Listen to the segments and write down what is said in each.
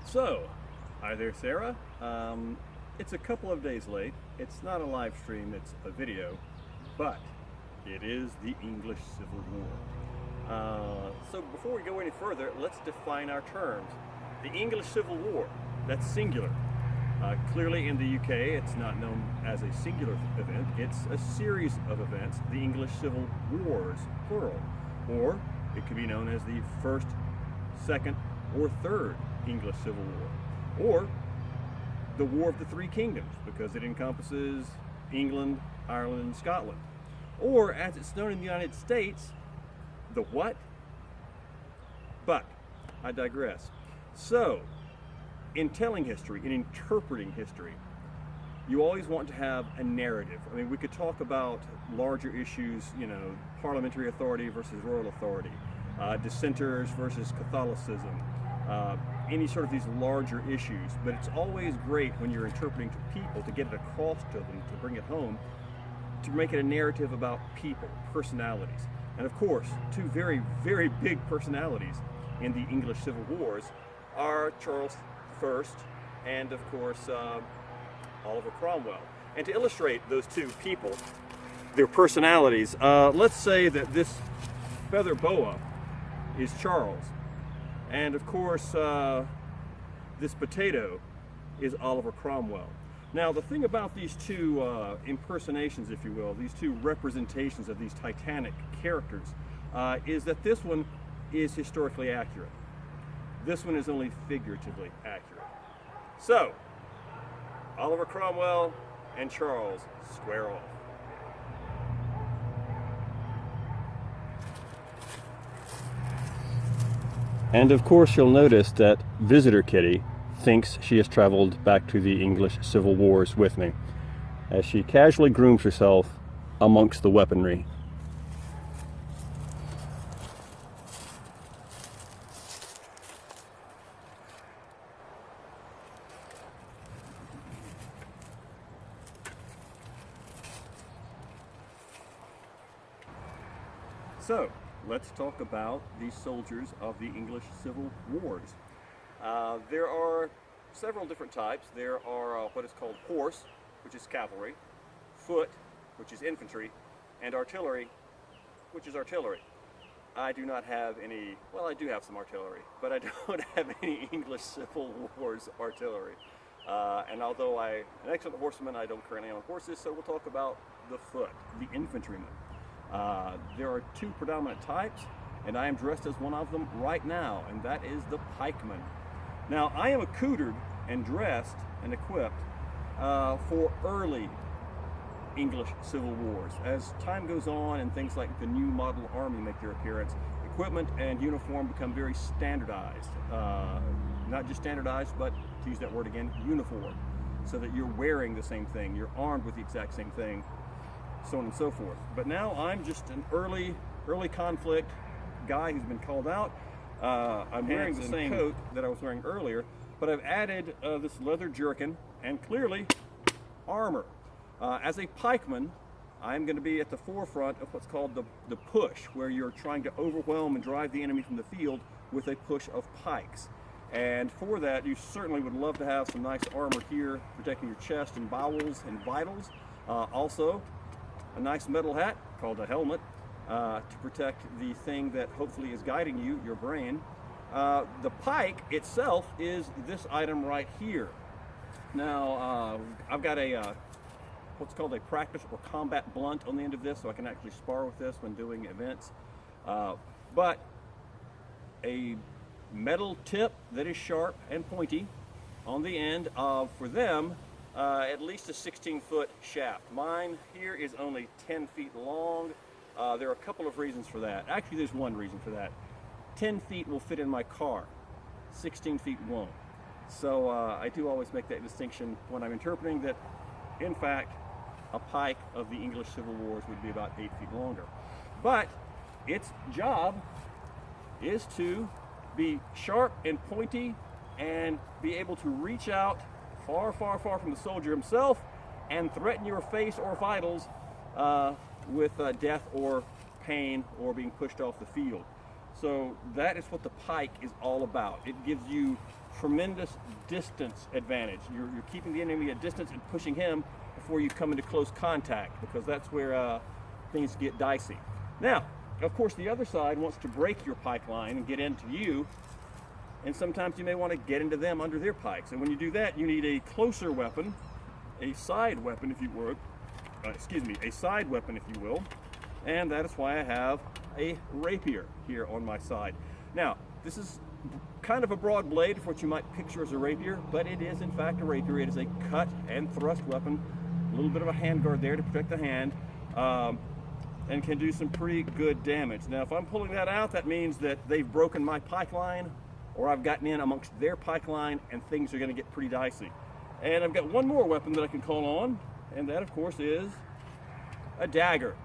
So, hi there, Sarah. It's a couple of days late. It's not a live stream, it's a video, but it is the English Civil War. So before we go any further, let's define our terms. The English Civil War, that's singular. Clearly in the UK, it's not known as a singular event. It's a series of events, the English Civil Wars, plural. Or it could be known as the First, Second, or Third English Civil War. Or the War of the Three Kingdoms, because it encompasses England, Ireland, and Scotland. Or, as it's known in the United States, the what? But I digress. So, in telling history, in interpreting history, you always want to have a narrative. I mean, we could talk about larger issues, parliamentary authority versus royal authority, dissenters versus Catholicism, any sort of these larger issues. But it's always great when you're interpreting to people to get it across to them, to bring it home, to make it a narrative about people, personalities. And of course, two very, very big personalities in the English Civil Wars are Charles I and, of course, Oliver Cromwell. And to illustrate those two people, their personalities, let's say that this feather boa is Charles. And of course, this potato is Oliver Cromwell. Now, the thing about these two impersonations, if you will, these two representations of these titanic characters, is that this one is historically accurate. This one is only figuratively accurate. So, Oliver Cromwell and Charles square off. And of course you'll notice that Visitor Kitty thinks she has traveled back to the English Civil Wars with me, as she casually grooms herself amongst the weaponry. So, let's talk about the soldiers of the English Civil Wars. There are several different types. There are what is called horse, which is cavalry, foot, which is infantry, and artillery, which is artillery. I do not have any, well, I do have some artillery, but I don't have any English Civil Wars artillery. And although I'm an excellent horseman, I don't currently own horses, so we'll talk about the foot, the infantryman. There are two predominant types, and I am dressed as one of them right now, and that is the Pikeman. Now, I am accoutered and dressed and equipped for early English Civil Wars. As time goes on and things like the new model army make their appearance, equipment and uniform become very standardized. Not just standardized, but, to use that word again, uniform, so that you're wearing the same thing, you're armed with the exact same thing, so on and so forth. But now I'm just an early conflict guy who's been called out. I'm wearing the same coat that I was wearing earlier, but I've added this leather jerkin and clearly armor. As a pikeman, I'm going to be at the forefront of what's called the push, where you're trying to overwhelm and drive the enemy from the field with a push of pikes. And for that, you certainly would love to have some nice armor here, protecting your chest and bowels and vitals. Also, a nice metal hat called a helmet to protect the thing that hopefully is guiding you, your brain. The pike itself is this item right here. Now, I've got a what's called a practice or combat blunt on the end of this, so I can actually spar with this when doing events. But a metal tip that is sharp and pointy on the end of, for them, at least a 16-foot shaft. Mine here is only 10 feet long. There are a couple of reasons for that. Actually, there's one reason for that. 10 feet will fit in my car. 16 feet won't. So I do always make that distinction when I'm interpreting that, in fact, a pike of the English Civil Wars would be about 8 feet longer. But its job is to be sharp and pointy and be able to reach out far, far, far from the soldier himself and threaten your face or vitals with death or pain or being pushed off the field. So that is what the pike is all about. It gives you tremendous distance advantage. You're keeping the enemy at distance and pushing him before you come into close contact, because that's where things get dicey. Now, of course, the other side wants to break your pike line and get into you, and sometimes you may want to get into them under their pikes. And when you do that, you need a closer weapon, a side weapon, if you would. A side weapon, if you will. And that is why I have a rapier here on my side. Now, this is kind of a broad blade for what you might picture as a rapier, but it is in fact a rapier. It is a cut and thrust weapon, a little bit of a handguard there to protect the hand, and can do some pretty good damage. Now, if I'm pulling that out, that means that they've broken my pike line, or I've gotten in amongst their pike line, and things are going to get pretty dicey. And I've got one more weapon that I can call on, and that, of course, is a dagger.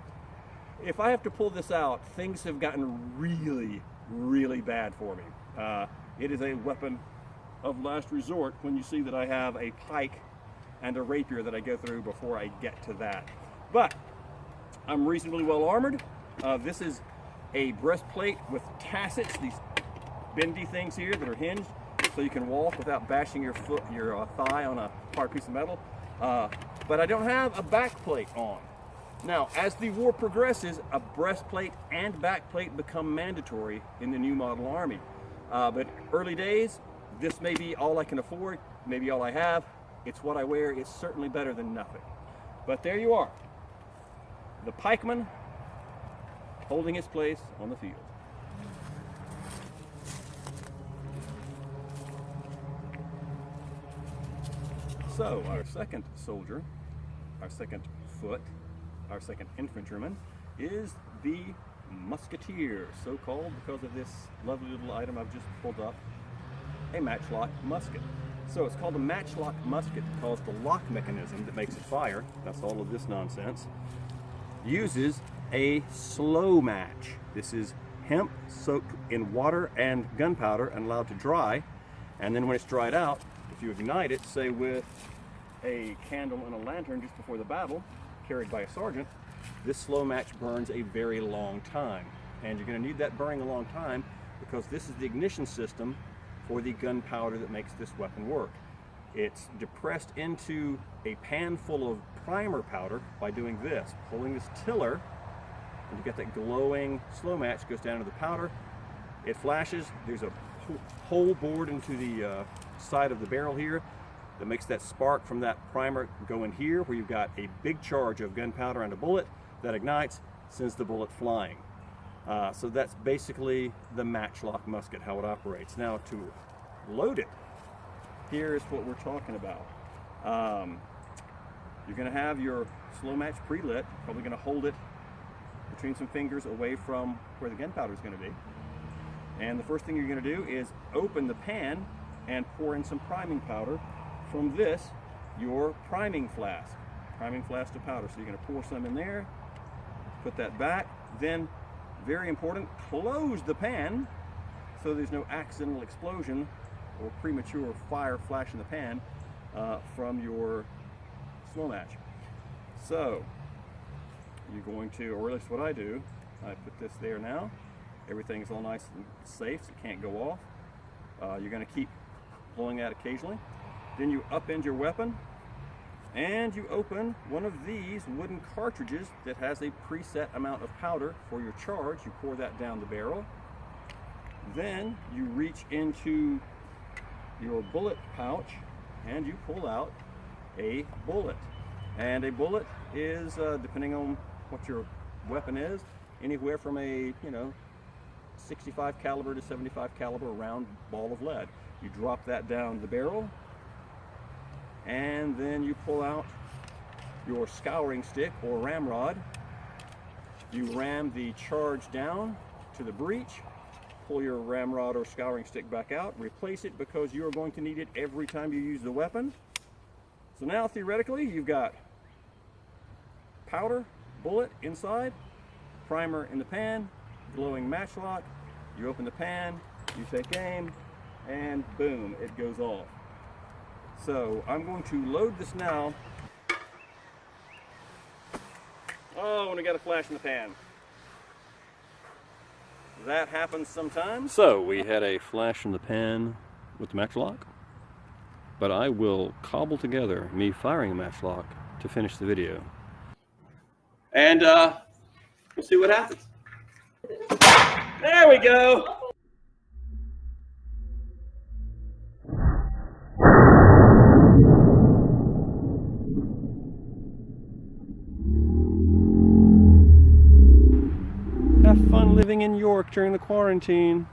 If I have to pull this out, things have gotten really, really bad for me. It is a weapon of last resort when you see that I have a pike and a rapier that I go through before I get to that. But I'm reasonably well armored. This is a breastplate with tassets, these bendy things here that are hinged, so you can walk without bashing your thigh on a hard piece of metal. But I don't have a backplate on. Now, as the war progresses, a breastplate and backplate become mandatory in the new model army. But early days, this may be all I can afford, maybe all I have. It's what I wear. It's certainly better than nothing. But there you are, the pikeman holding his place on the field. So our second soldier, our second foot, our second infantryman is the Musketeer, so called because of this lovely little item I've just pulled up, a matchlock musket. So it's called a matchlock musket because the lock mechanism that makes it fire, that's all of this nonsense, uses a slow match. This is hemp soaked in water and gunpowder and allowed to dry, and then when it's dried out, if you ignite it, say with a candle and a lantern just before the battle, carried by a sergeant, this slow match burns a very long time. And you're going to need that burning a long time because this is the ignition system for the gunpowder that makes this weapon work. It's depressed into a pan full of primer powder by doing this, pulling this tiller, and you get that glowing slow match goes down into the powder. It flashes. There's a hole bored into the side of the barrel here that makes that spark from that primer go in here, where you've got a big charge of gunpowder and a bullet that ignites, sends the bullet flying. So that's basically the matchlock musket, how it operates. Now, to load it, here's what we're talking about. You're going to have your slow match pre-lit, probably going to hold it between some fingers away from where the gunpowder is going to be. And the first thing you're going to do is open the pan and pour in some priming powder from this, your priming flask of powder. So you're going to pour some in there, put that back, then, very important, close the pan so there's no accidental explosion or premature fire flash in the pan from your slow match. So you're going to, or at least what I do, I put this there now. Everything's all nice and safe, so it can't go off. You're going to keep blowing that occasionally. Then you upend your weapon and you open one of these wooden cartridges that has a preset amount of powder for your charge. You pour that down the barrel. Then you reach into your bullet pouch and you pull out a bullet. And a bullet is, depending on what your weapon is, anywhere from a 65 caliber to 75 caliber round ball of lead. You drop that down the barrel, and then you pull out your scouring stick or ramrod. You ram the charge down to the breech, pull your ramrod or scouring stick back out, replace it because you are going to need it every time you use the weapon. So now theoretically you've got powder, bullet inside, primer in the pan, glowing matchlock. You open the pan, you take aim, and boom, it goes off. So I'm going to load this now. Oh, and we got a flash in the pan. That happens sometimes. So we had a flash in the pan with the matchlock. but I will cobble together me firing a matchlock to finish the video. And we'll see what happens. There we go! Have fun living in York during the quarantine.